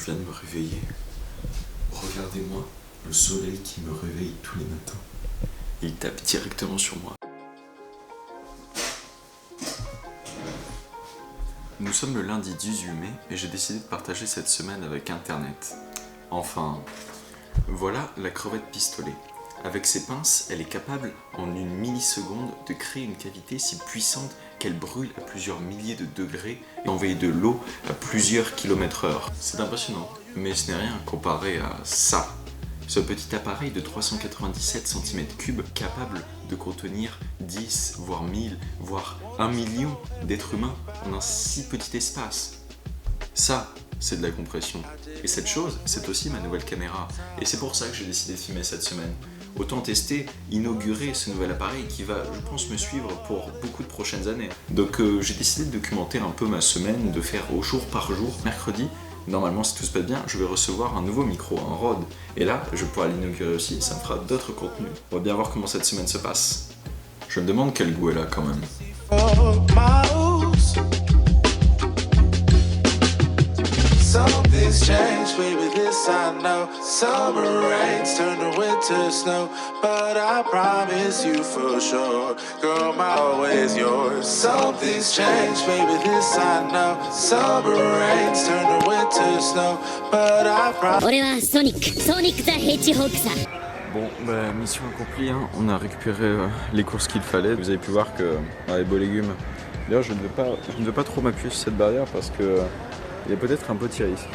je viens de me réveiller. Regardez-moi, le soleil qui me réveille tous les matins. Il tape directement sur moi. Nous sommes le lundi 18 mai et j'ai décidé de partager cette semaine avec Internet. Enfin, voilà la crevette pistolet. Avec ses pinces, elle est capable, en une milliseconde, de créer une cavité si puissante qu'elle brûle à plusieurs milliers de degrés et envoyer de l'eau à plusieurs km/h. C'est impressionnant, mais ce n'est rien comparé à ça. Ce petit appareil de 397 cm3 capable de contenir 10, voire 1000, voire 1 million d'êtres humains en un si petit espace. Ça, c'est de la compression. Et cette chose, c'est aussi ma nouvelle caméra. Et c'est pour ça que j'ai décidé de filmer cette semaine. Autant tester, inaugurer ce nouvel appareil qui va, je pense, me suivre pour beaucoup de prochaines années. Donc j'ai décidé de documenter un peu ma semaine, de faire au jour par jour. Mercredi, normalement si tout se passe bien, je vais recevoir un nouveau micro, un Rode. Et là, je pourrai l'inaugurer aussi, ça me fera d'autres contenus. On va bien voir comment cette semaine se passe. Je me demande quel goût elle a quand même. Something's changed, baby, this I know. Summer rains turn to winter snow, but I promise you for sure, girl, my always yours. Something's changed, baby, this I know. Summer rains turn to winter snow, but I promise. Sonic the Hedgehog. Bon, bah, mission accomplie, hein. On a récupéré les courses qu'il fallait. Vous avez pu voir que les beaux légumes. D'ailleurs, je ne veux pas trop m'appuyer sur cette barrière parce que il y a peut-être un petit risque.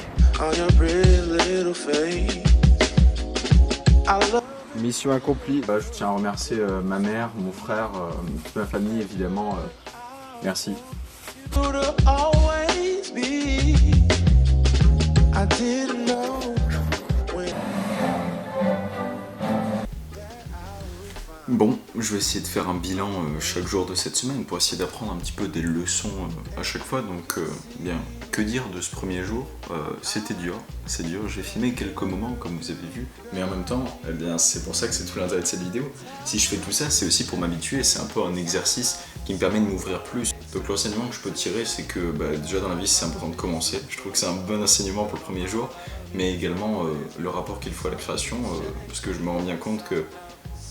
Mission accomplie. Bah, je tiens à remercier ma mère, mon frère, toute ma famille évidemment. Merci. Bon, je vais essayer de faire un bilan chaque jour de cette semaine pour essayer d'apprendre un petit peu des leçons à chaque fois. Donc, bien, que dire de ce premier jour? C'était dur, c'est dur. J'ai filmé quelques moments, comme vous avez vu, mais en même temps, eh bien, c'est pour ça que c'est tout l'intérêt de cette vidéo. Si je fais tout ça, c'est aussi pour m'habituer. C'est un peu un exercice qui me permet de m'ouvrir plus. Donc, l'enseignement que je peux tirer, c'est que déjà dans la vie, c'est important de commencer. Je trouve que c'est un bon enseignement pour le premier jour, mais également le rapport qu'il faut à la création, parce que je me rends bien compte que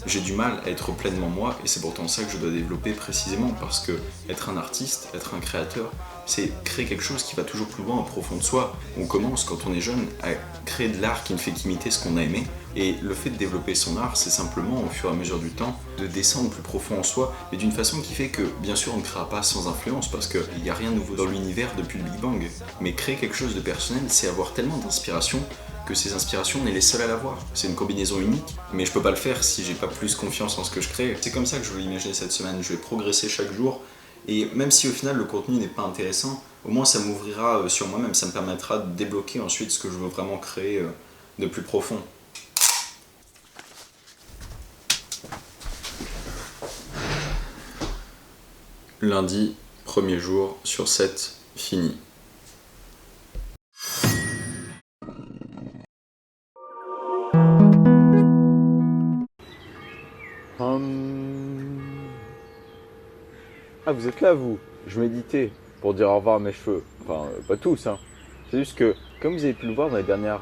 j'ai du mal à être pleinement moi et c'est pourtant ça que je dois développer précisément parce que être un artiste, être un créateur, c'est créer quelque chose qui va toujours plus loin au profond de soi. On commence quand on est jeune à créer de l'art qui ne fait qu'imiter ce qu'on a aimé et le fait de développer son art, c'est simplement au fur et à mesure du temps de descendre plus profond en soi mais d'une façon qui fait que bien sûr on ne créera pas sans influence parce qu'il n'y a rien de nouveau dans l'univers depuis le Big Bang, mais créer quelque chose de personnel, c'est avoir tellement d'inspiration que ces inspirations, on est les seuls à l'avoir. C'est une combinaison unique, mais je peux pas le faire si j'ai pas plus confiance en ce que je crée. C'est comme ça que je veux imaginer cette semaine, je vais progresser chaque jour, et même si au final le contenu n'est pas intéressant, au moins ça m'ouvrira sur moi-même, ça me permettra de débloquer ensuite ce que je veux vraiment créer de plus profond. Lundi, premier jour sur 7, fini. Ah, vous êtes là, vous? Je méditais pour dire au revoir à mes cheveux. Enfin, pas tous, hein. C'est juste que, comme vous avez pu le voir dans les dernières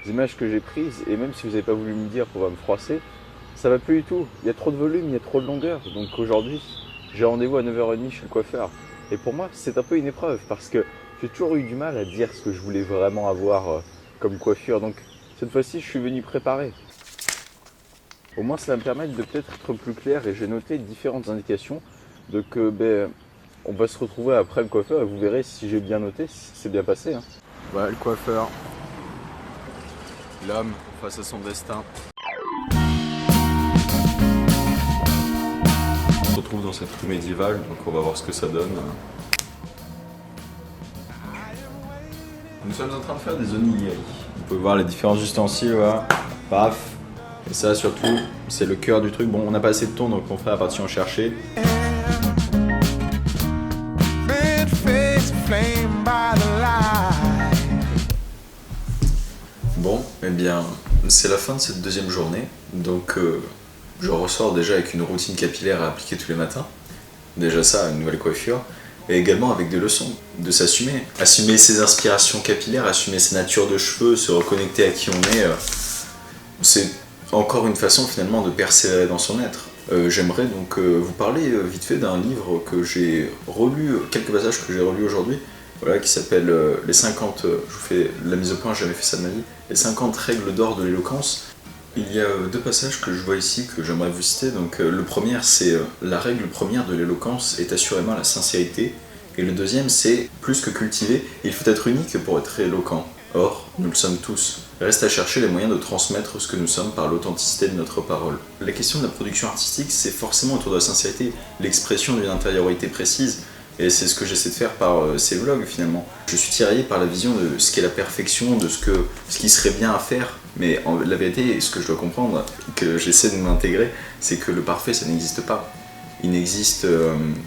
images que j'ai prises, et même si vous n'avez pas voulu me dire qu'on va me froisser, ça va plus du tout. Il y a trop de volume, il y a trop de longueur. Donc aujourd'hui, j'ai rendez-vous à 9h30 chez le coiffeur. Et pour moi, c'est un peu une épreuve parce que j'ai toujours eu du mal à dire ce que je voulais vraiment avoir comme coiffure. Donc cette fois-ci, je suis venu préparer. Au moins, ça va me permettre de peut-être être plus clair et j'ai noté différentes indications. Donc on va se retrouver après le coiffeur et vous verrez si j'ai bien noté, si c'est bien passé. Hein. Voilà le coiffeur. L'homme face à son destin. On se retrouve dans cette rue médiévale, donc on va voir ce que ça donne. Nous sommes en train de faire des onigiri. Vous pouvez voir les différents ustensiles, voilà. Paf. Et ça surtout, c'est le cœur du truc. Bon, on n'a pas assez de thon, donc mon frère est parti en chercher. Bon, eh bien, c'est la fin de cette deuxième journée, donc je ressors déjà avec une routine capillaire à appliquer tous les matins. Déjà ça, une nouvelle coiffure. et également avec des leçons, de s'assumer. Assumer ses inspirations capillaires, assumer ses natures de cheveux, se reconnecter à qui on est, c'est encore une façon finalement de persévérer dans son être. J'aimerais donc vous parler vite fait d'un livre que j'ai relu, quelques passages que j'ai relus aujourd'hui, voilà, qui s'appelle les 50, je vous fais la mise au point, j'ai jamais fait ça de ma vie, les 50 règles d'or de l'éloquence. Il y a deux passages que je vois ici que j'aimerais vous citer. Donc le premier c'est la règle première de l'éloquence est assurément la sincérité, et le deuxième c'est plus que cultiver, il faut être unique pour être éloquent. Or, nous le sommes tous. Reste à chercher les moyens de transmettre ce que nous sommes par l'authenticité de notre parole. La question de la production artistique, c'est forcément autour de la sincérité, l'expression d'une intériorité précise, et c'est ce que j'essaie de faire par ces vlogs finalement. Je suis tiraillé par la vision de ce qu'est la perfection, de ce qui serait bien à faire, mais la vérité, ce que je dois comprendre, que j'essaie de m'intégrer, c'est que le parfait, ça n'existe pas. Il n'existe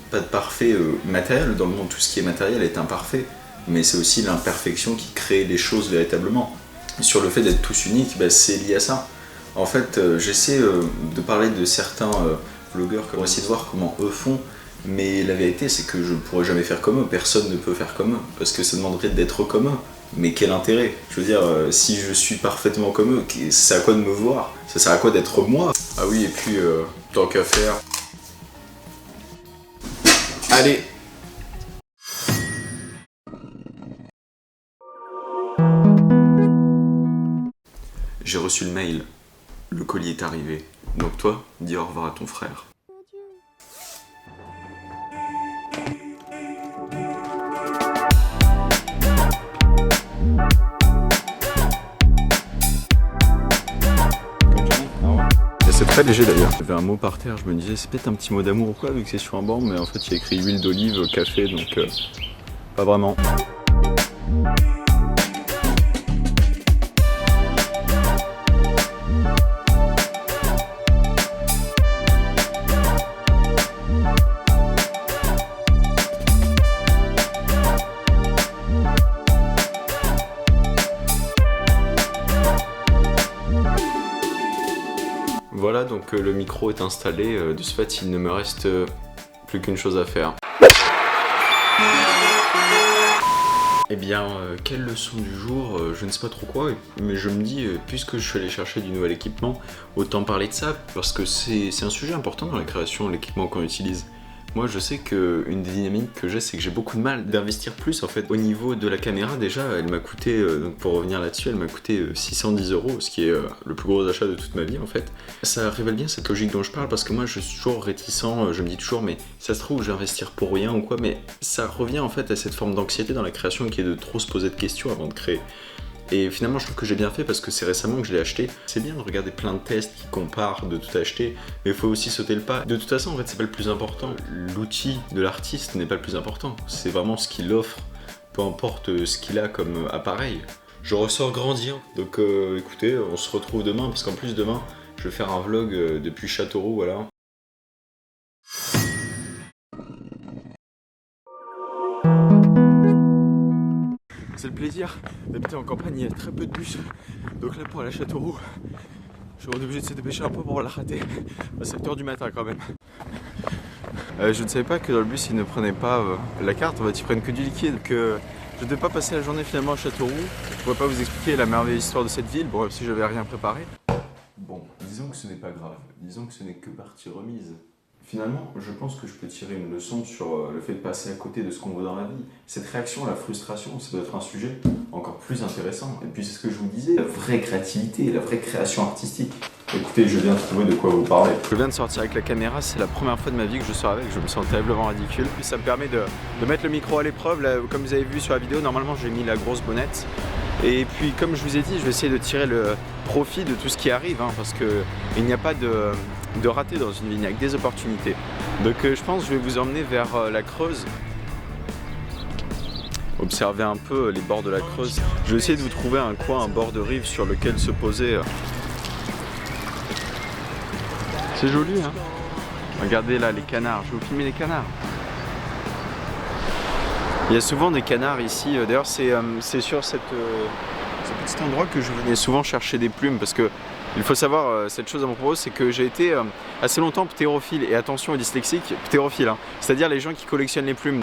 pas de parfait matériel dans le monde, tout ce qui est matériel est imparfait. Mais c'est aussi l'imperfection qui crée les choses véritablement. Sur le fait d'être tous uniques, c'est lié à ça. En fait, j'essaie de parler de certains vlogueurs pour essayer de voir comment eux font, mais la vérité c'est que je ne pourrais jamais faire comme eux, personne ne peut faire comme eux, parce que ça demanderait d'être comme eux. Mais quel intérêt? Je veux dire, si je suis parfaitement comme eux, ça sert à quoi de me voir? Ça sert à quoi d'être moi? Ah oui, et puis, tant qu'à faire... Allez! J'ai reçu le mail, le colis est arrivé. Donc toi, dis au revoir à ton frère. C'est très léger d'ailleurs. Il y avait un mot par terre, je me disais c'est peut-être un petit mot d'amour ou quoi vu que c'est sur un banc, mais en fait il y a écrit huile d'olive, café, donc pas vraiment. Voilà, donc le micro est installé, de ce fait il ne me reste plus qu'une chose à faire. Eh bien, quelle leçon du jour, je ne sais pas trop quoi, mais je me dis, puisque je suis allé chercher du nouvel équipement, autant parler de ça, parce que c'est un sujet important dans la création, l'équipement qu'on utilise. Moi je sais qu'une des dynamiques que j'ai, c'est que j'ai beaucoup de mal d'investir plus en fait. Au niveau de la caméra déjà, elle m'a coûté, donc pour revenir là-dessus, elle m'a coûté 610 €, ce qui est le plus gros achat de toute ma vie en fait. Ça révèle bien cette logique dont je parle parce que moi je suis toujours réticent, je me dis toujours mais ça se trouve je vais investir pour rien ou quoi, mais ça revient en fait à cette forme d'anxiété dans la création qui est de trop se poser de questions avant de créer. Et finalement je trouve que j'ai bien fait parce que c'est récemment que je l'ai acheté. C'est bien de regarder plein de tests qui comparent, de tout acheter, mais il faut aussi sauter le pas. De toute façon en fait c'est pas le plus important, l'outil de l'artiste n'est pas le plus important, c'est vraiment ce qu'il offre, peu importe ce qu'il a comme appareil. Je ressors grandi, donc écoutez, on se retrouve demain, parce qu'en plus demain je vais faire un vlog depuis Châteauroux, voilà. C'est le plaisir d'habiter en campagne, il y a très peu de bus. Donc là pour aller à Châteauroux, je suis obligé de se dépêcher un peu pour la rater. À 7h du matin quand même. Je ne savais pas que dans le bus ils ne prenaient pas la carte, en fait ils prennent que du liquide. Que je ne devais pas passer la journée finalement à Châteauroux. Je ne pourrais pas vous expliquer la merveilleuse histoire de cette ville, bon si j'avais rien préparé. Bon, disons que ce n'est pas grave, disons que ce n'est que partie remise. Finalement, je pense que je peux tirer une leçon sur le fait de passer à côté de ce qu'on veut dans la vie. Cette réaction à la frustration, ça doit être un sujet encore plus intéressant. Et puis c'est ce que je vous disais, la vraie créativité, la vraie création artistique. Écoutez, je viens de trouver de quoi vous parler. Je viens de sortir avec la caméra, c'est la première fois de ma vie que je sors avec, je me sens terriblement ridicule. Puis ça me permet de mettre le micro à l'épreuve, comme vous avez vu sur la vidéo, normalement j'ai mis la grosse bonnette. Et puis comme je vous ai dit, je vais essayer de tirer le profit de tout ce qui arrive, parce qu'il n'y a pas de raté dans une vie, il n'y a que des opportunités. Donc je pense que je vais vous emmener vers la Creuse. Observez un peu les bords de la Creuse. Je vais essayer de vous trouver un coin, un bord de rive sur lequel se poser. C'est joli, hein. Regardez là les canards, je vais vous filmer les canards. Il y a souvent des canards ici, d'ailleurs c'est sur ce petit endroit que je venais souvent chercher des plumes parce que il faut savoir cette chose à mon propos, c'est que j'ai été assez longtemps ptérophile, et attention aux dyslexiques, ptérophile, c'est-à-dire les gens qui collectionnent les plumes.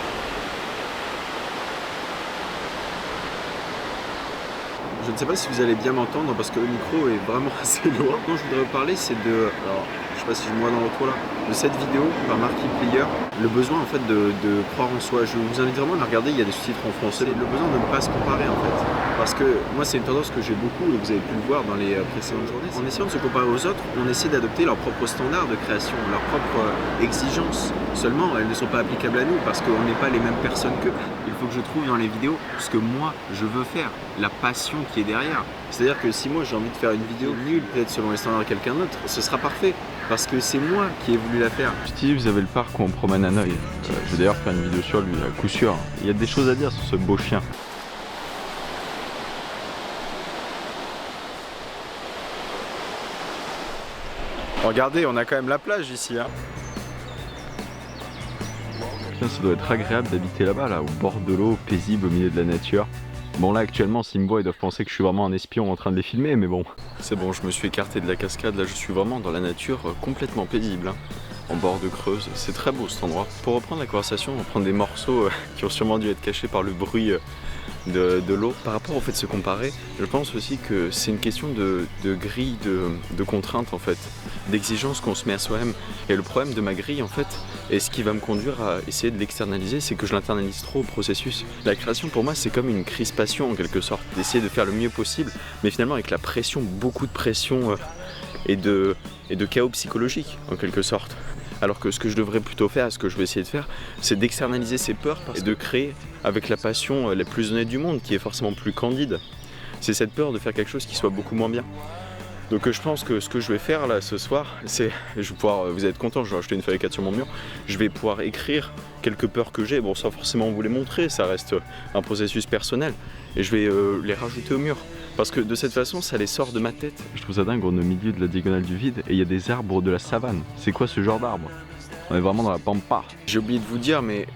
Je ne sais pas si vous allez bien m'entendre parce que le micro est vraiment assez loin. Ce dont je voudrais vous parler, c'est de... Alors, je sais pas si je me vois dans le trou là. De cette vidéo par Markiplier. Le besoin en fait de croire en soi. Je vous invite vraiment à la regarder, il y a des sous-titres en français. Le besoin de ne pas se comparer en fait. Parce que moi c'est une tendance que j'ai beaucoup et vous avez pu le voir dans les précédentes journées. En essayant de se comparer aux autres, on essaie d'adopter leurs propres standards de création, leurs propres exigences. Seulement, elles ne sont pas applicables à nous parce qu'on n'est pas les mêmes personnes qu'eux. Il faut que je trouve dans les vidéos ce que moi je veux faire, la passion qui est derrière. C'est-à-dire que si moi j'ai envie de faire une vidéo nulle, peut-être selon les standards de quelqu'un d'autre, ce sera parfait. Parce que c'est moi qui ai voulu la faire. Steve, vous avez le parc où on promène un œil. Je vais d'ailleurs faire une vidéo sur lui, à coup sûr. Il y a des choses à dire sur ce beau chien. Regardez, on a quand même la plage ici. Hein. Ça doit être agréable d'habiter là-bas, là, au bord de l'eau, paisible au milieu de la nature. Bon là actuellement s'ils me voient ils doivent penser que je suis vraiment un espion en train de les filmer, mais bon. C'est bon, je me suis écarté de la cascade, là je suis vraiment dans la nature complètement paisible, hein, en bord de Creuse. C'est très beau cet endroit. Pour reprendre la conversation, on va prendre des morceaux qui ont sûrement dû être cachés par le bruit de l'eau. Par rapport au fait de se comparer, je pense aussi que c'est une question de grille de contraintes en fait, d'exigences qu'on se met à soi-même. Et le problème de ma grille en fait, et ce qui va me conduire à essayer de l'externaliser, c'est que je l'internalise trop au processus. La création pour moi c'est comme une crispation en quelque sorte, d'essayer de faire le mieux possible, mais finalement avec la pression, beaucoup de pression et de chaos psychologique en quelque sorte. Alors que ce que je devrais plutôt faire, ce que je vais essayer de faire, c'est d'externaliser ses peurs et de créer avec la passion la plus honnête du monde, qui est forcément plus candide. C'est cette peur de faire quelque chose qui soit beaucoup moins bien. Donc je pense que ce que je vais faire là ce soir, c'est, je vais pouvoir, vous êtes content, je vais rajouter une feuille A4 sur mon mur, je vais pouvoir écrire quelques peurs que j'ai, bon sans forcément vous les montrer, ça reste un processus personnel, et je vais les rajouter au mur. Parce que de cette façon, ça les sort de ma tête. Je trouve ça dingue, on est au milieu de la diagonale du vide et il y a des arbres de la savane. C'est quoi ce genre d'arbre? On est vraiment dans la pampa. J'ai oublié de vous dire, mais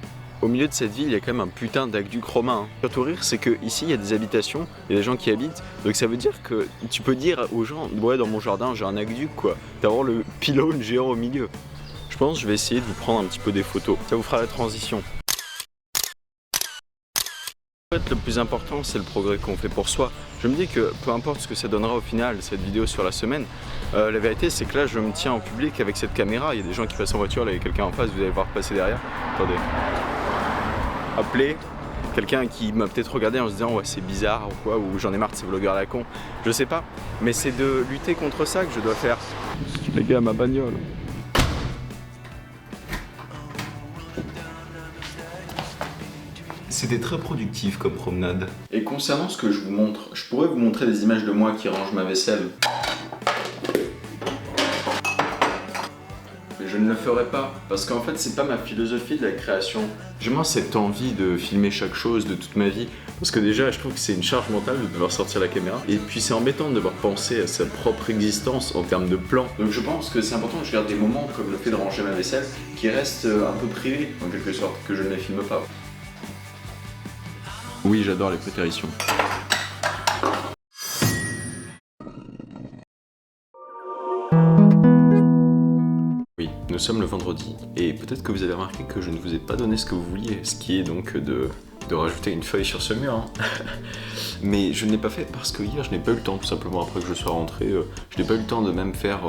au milieu de cette ville, il y a quand même un putain d'aqueduc romain. Hein. Surtout rire, c'est que ici il y a des habitations, il y a des gens qui habitent, donc ça veut dire que tu peux dire aux gens, ouais dans mon jardin j'ai un aqueduc quoi, d'avoir le pylône géant au milieu. Je pense que je vais essayer de vous prendre un petit peu des photos, ça vous fera la transition. En fait, le plus important, c'est le progrès qu'on fait pour soi. Je me dis que peu importe ce que ça donnera au final, cette vidéo sur la semaine, la vérité c'est que là je me tiens en public avec cette caméra, il y a des gens qui passent en voiture, là il y a quelqu'un en face, vous allez le voir passer derrière. Attendez. Appeler quelqu'un qui m'a peut-être regardé en se disant ouais c'est bizarre ou quoi, ou j'en ai marre de ces vlogueurs à la con, je sais pas. Mais c'est de lutter contre ça que je dois faire. Les gars, ma bagnole. C'était très productif comme promenade. Et concernant ce que je vous montre, je pourrais vous montrer des images de moi qui range ma vaisselle. Mais je ne le ferai pas, parce qu'en fait c'est pas ma philosophie de la création. J'ai moins cette envie de filmer chaque chose de toute ma vie, parce que déjà je trouve que c'est une charge mentale de devoir sortir la caméra, et puis c'est embêtant de devoir penser à sa propre existence en termes de plan. Donc je pense que c'est important que je garde des moments comme le fait de ranger ma vaisselle, qui restent un peu privés en quelque sorte, que je ne les filme pas. Oui, j'adore les prétéritions. Oui, nous sommes le vendredi, et peut-être que vous avez remarqué que je ne vous ai pas donné ce que vous vouliez, ce qui est donc de rajouter une feuille sur ce mur. Hein. Mais je ne l'ai pas fait parce que hier je n'ai pas eu le temps, tout simplement après que je sois rentré, je n'ai pas eu le temps de même faire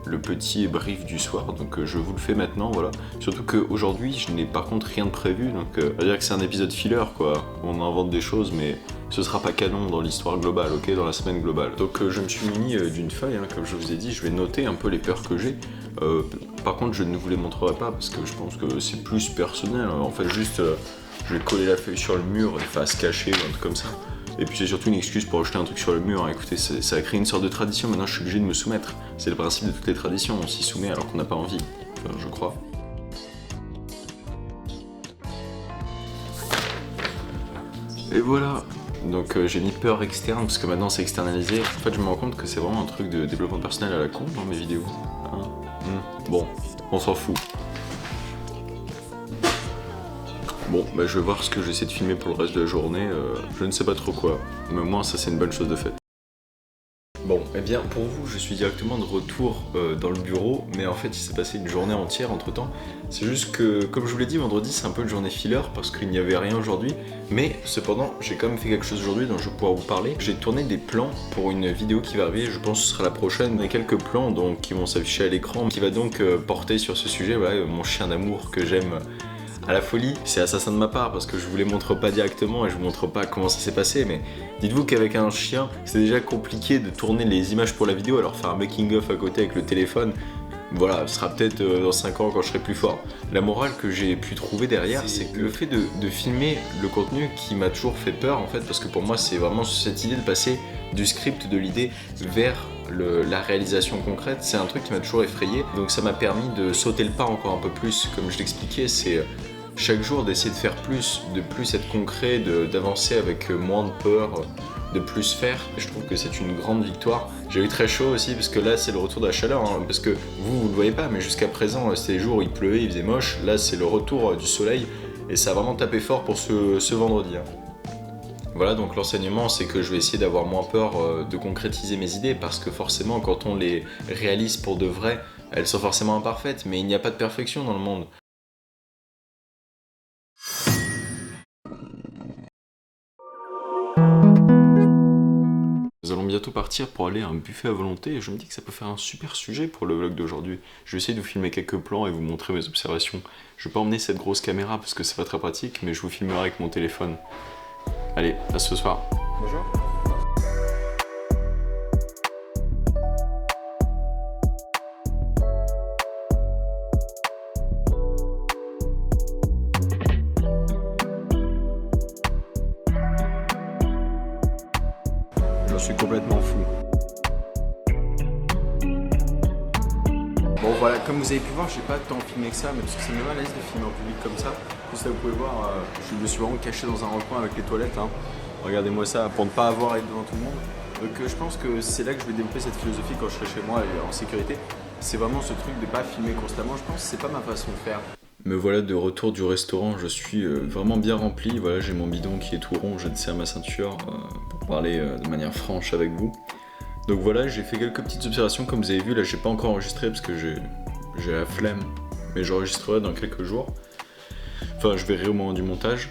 le petit brief du soir, donc je vous le fais maintenant, voilà. Surtout qu'aujourd'hui je n'ai par contre rien de prévu, donc on va dire que c'est un épisode filler quoi, on invente des choses mais ce sera pas canon dans l'histoire globale, ok, dans la semaine globale. Donc je me suis muni d'une feuille, hein, comme je vous ai dit, je vais noter un peu les peurs que j'ai. Par contre je ne vous les montrerai pas parce que je pense que c'est plus personnel, en fait juste je vais coller la feuille sur le mur et face cachée ou un truc comme ça. Et puis c'est surtout une excuse pour jeter un truc sur le mur. Écoutez, ça a créé une sorte de tradition, maintenant je suis obligé de me soumettre. C'est le principe de toutes les traditions, on s'y soumet alors qu'on n'a pas envie, enfin, je crois. Et voilà. Donc j'ai mis peur externe parce que maintenant c'est externalisé. En fait je me rends compte que c'est vraiment un truc de développement personnel à la con dans mes vidéos. Hein. Bon, on s'en fout. Bon, bah je vais voir ce que j'essaie de filmer pour le reste de la journée, je ne sais pas trop quoi, mais au moins ça c'est une bonne chose de faite. Bon, Eh bien pour vous, je suis directement de retour dans le bureau, mais en fait il s'est passé une journée entière entre temps. C'est juste que, comme je vous l'ai dit, vendredi c'est un peu une journée filler parce qu'il n'y avait rien aujourd'hui, mais cependant j'ai quand même fait quelque chose aujourd'hui dont je vais pouvoir vous parler. J'ai tourné des plans pour une vidéo qui va arriver, je pense que ce sera la prochaine, mais quelques plans donc, qui vont s'afficher à l'écran, qui va donc porter sur ce sujet, voilà, mon chien d'amour que j'aime à la folie. C'est assassin de ma part parce que je vous les montre pas directement et je vous montre pas comment ça s'est passé, mais dites-vous qu'avec un chien c'est déjà compliqué de tourner les images pour la vidéo, alors faire un making of à côté avec le téléphone, voilà, ce sera peut-être dans 5 ans quand je serai plus fort. La morale que j'ai pu trouver derrière, c'est que le fait de filmer le contenu qui m'a toujours fait peur en fait, parce que pour moi c'est vraiment cette idée de passer du script, de l'idée vers la réalisation concrète, c'est un truc qui m'a toujours effrayé, donc ça m'a permis de sauter le pas encore un peu plus, comme je l'expliquais, c'est chaque jour d'essayer de faire plus, de plus être concret, d'avancer avec moins de peur, de plus faire. Je trouve que c'est une grande victoire. J'ai eu très chaud aussi parce que là c'est le retour de la chaleur, hein, parce que vous le voyez pas, mais jusqu'à présent c'était les jours où il pleuvait, il faisait moche. Là c'est le retour du soleil et ça a vraiment tapé fort pour ce vendredi. Hein. Voilà, donc l'enseignement c'est que je vais essayer d'avoir moins peur de concrétiser mes idées, parce que forcément quand on les réalise pour de vrai, elles sont forcément imparfaites, mais il n'y a pas de perfection dans le monde. Nous allons bientôt partir pour aller à un buffet à volonté et je me dis que ça peut faire un super sujet pour le vlog d'aujourd'hui. Je vais essayer de vous filmer quelques plans et vous montrer mes observations. Je vais pas emmener cette grosse caméra parce que c'est pas très pratique, mais je vous filmerai avec mon téléphone. Allez, à ce soir. Bonjour. Je suis complètement fou. Bon voilà, comme vous avez pu voir, j'ai pas tant filmé que ça, mais parce que ça me met mal à l'aise de filmer en public comme ça. Juste là, vous pouvez voir, je me suis vraiment caché dans un recoin avec les toilettes. Hein. Regardez-moi ça, pour ne pas avoir à être devant tout le monde. Donc je pense que c'est là que je vais développer cette philosophie quand je serai chez moi et en sécurité. C'est vraiment ce truc de pas filmer constamment, je pense que c'est pas ma façon de faire. Me voilà de retour du restaurant, je suis vraiment bien rempli. Voilà, j'ai mon bidon qui est tout rond, je desserre ma ceinture pour parler de manière franche avec vous. Donc voilà, j'ai fait quelques petites observations comme vous avez vu. Là, j'ai pas encore enregistré parce que j'ai la flemme, mais j'enregistrerai dans quelques jours. Enfin, je verrai au moment du montage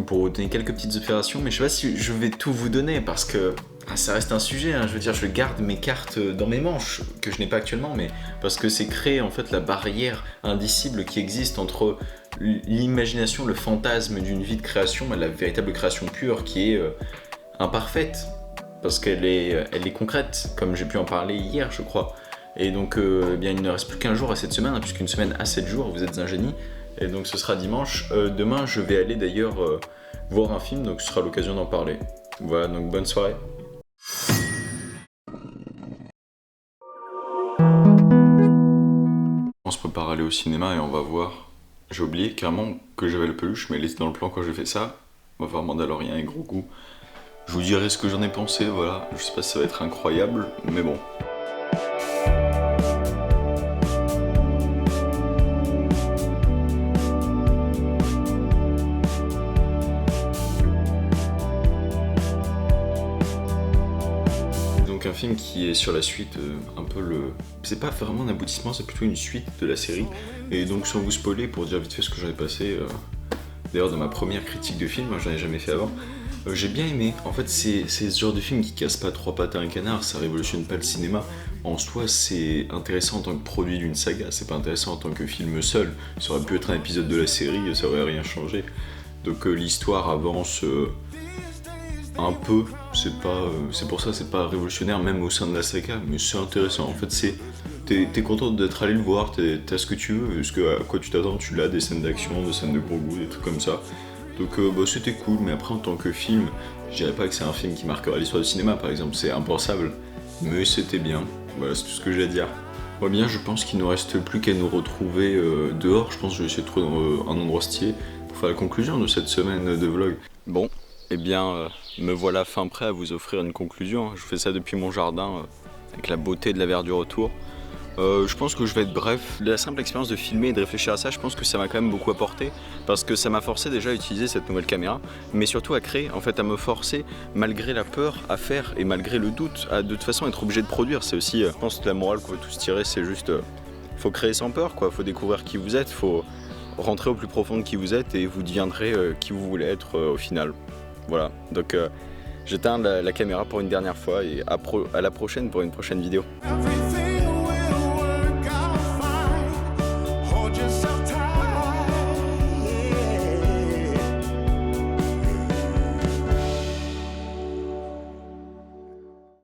pour vous donner quelques petites observations, mais je sais pas si je vais tout vous donner parce que ça reste un sujet, hein. Je veux dire, je garde mes cartes dans mes manches, que je n'ai pas actuellement, mais parce que c'est créer en fait la barrière indicible qui existe entre l'imagination, le fantasme d'une vie de création et la véritable création pure qui est imparfaite, parce qu'elle est concrète, comme j'ai pu en parler hier, je crois. Et donc, eh bien, il ne reste plus qu'un jour à cette semaine, hein, puisqu'une semaine a 7 jours, vous êtes un génie. Et donc, ce sera dimanche. Demain, je vais aller d'ailleurs voir un film, donc ce sera l'occasion d'en parler. Voilà, donc bonne soirée. On se prépare à aller au cinéma et on va voir. J'ai oublié carrément que j'avais le peluche, mais elle était dans le plan quand j'ai fait ça. On va voir Mandalorian et gros goût. Je vous dirai ce que j'en ai pensé, voilà. Je sais pas si ça va être incroyable, mais bon. Donc un film qui est sur la suite, un peu le... C'est pas vraiment un aboutissement, c'est plutôt une suite de la série. Et donc sans vous spoiler, pour dire vite fait ce que j'en ai passé, d'ailleurs dans ma première critique de film, j'en ai jamais fait avant, j'ai bien aimé. En fait, c'est ce genre de film qui casse pas trois pattes à un canard, ça révolutionne pas le cinéma. En soi, c'est intéressant en tant que produit d'une saga, c'est pas intéressant en tant que film seul. Ça aurait pu être un épisode de la série, ça aurait rien changé. Donc l'histoire avance un peu, c'est pour ça c'est pas révolutionnaire même au sein de la saga, mais c'est intéressant. En fait, t'es content d'être allé le voir, t'as ce que tu veux, à quoi tu t'attends, tu l'as, des scènes d'action, des scènes de gros goût, des trucs comme ça. Donc c'était cool, mais après en tant que film, je dirais pas que c'est un film qui marquera l'histoire du cinéma par exemple, c'est impensable, mais c'était bien, voilà, c'est tout ce que j'ai à dire. Bon, bien, je pense qu'il ne nous reste plus qu'à nous retrouver dehors. Je pense que je vais essayer de trouver un endroit stylé pour faire la conclusion de cette semaine de vlog. Bon, eh bien, me voilà fin prêt à vous offrir une conclusion. Je fais ça depuis mon jardin avec la beauté de la verdure autour. Je pense que je vais être bref. La simple expérience de filmer et de réfléchir à ça, je pense que ça m'a quand même beaucoup apporté parce que ça m'a forcé déjà à utiliser cette nouvelle caméra, mais surtout à créer, en fait à me forcer malgré la peur à faire et malgré le doute à de toute façon être obligé de produire. C'est aussi, je pense que la morale qu'on veut tous tirer, c'est juste faut créer sans peur quoi, faut découvrir qui vous êtes, faut rentrer au plus profond de qui vous êtes et vous deviendrez qui vous voulez être au final. Voilà, donc j'éteins la caméra pour une dernière fois et à la prochaine pour une prochaine vidéo.